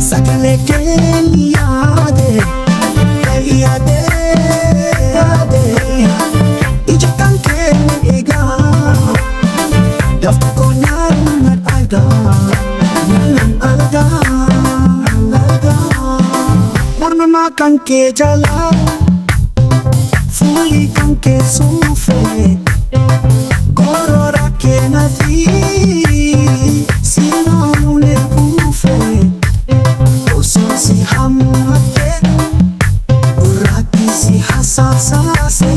Sagale ke yaade yaade yaade ijatan ke ega dafta ko nan alga warna kan ke jala fuli kan ke sufre korora ke nadi sinamune kufe si hamate uraki si hasasase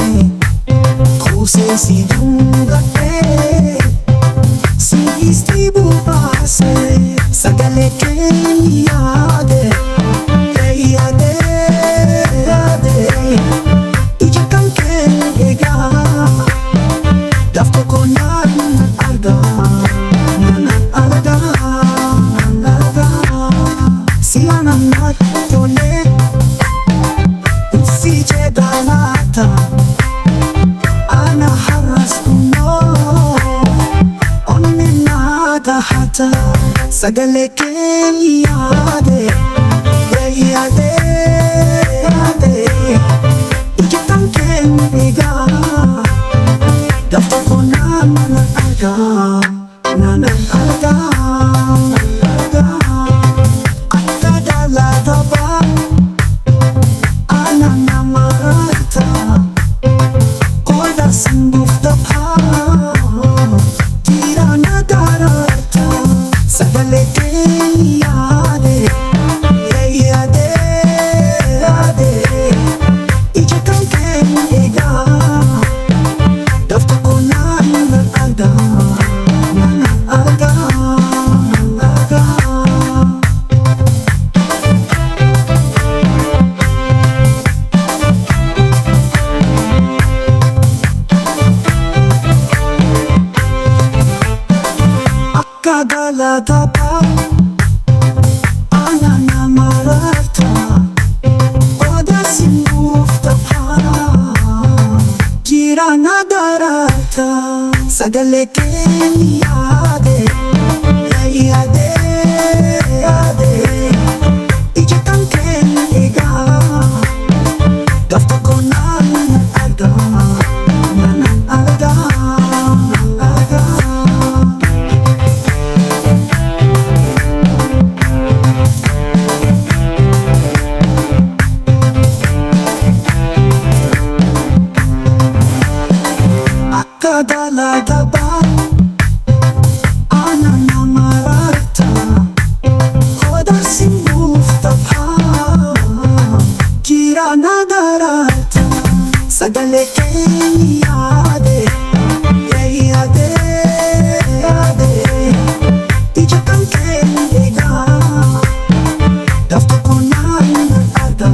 kuse si dungate si istibu pase sagale ke yaade yaade yaade ijatan ke ega dafto ko nan alga Siana matone Usije danata Ana haras kuno Onni nada hata Sagale ke yaade yaade yaade ijatan ke ega dafta ko nan alga Sagale ke yaade yaade yaade ijatan ke ega dafta ko nan alga Kadala tapa ana namarata oda simufta para jirana darata sagale ke yaade yaade yaade ijatan ke ega dafta ko nan alga Kadala taba ana namarata oda simufta para jirana darata sagale ke yaade yaade yaade ijatan ke ega dafta ko nan alga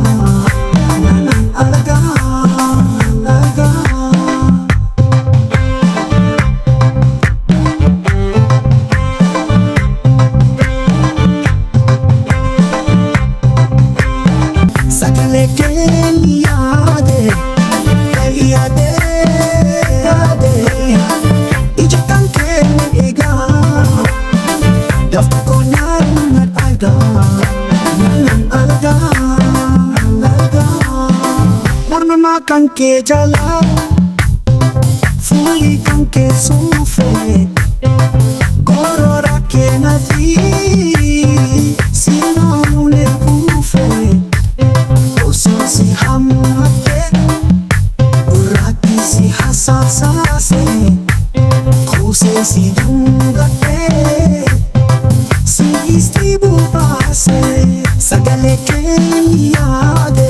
Sagale ke yaade yaade yaade ijatan ke ega dafta ko nan alga warna kan ke jala fuli kan ke sufre korora ke nadi sinamune kufe si hamate uraki si hasasase kuse si dungate si istibu pase sagale ke yaade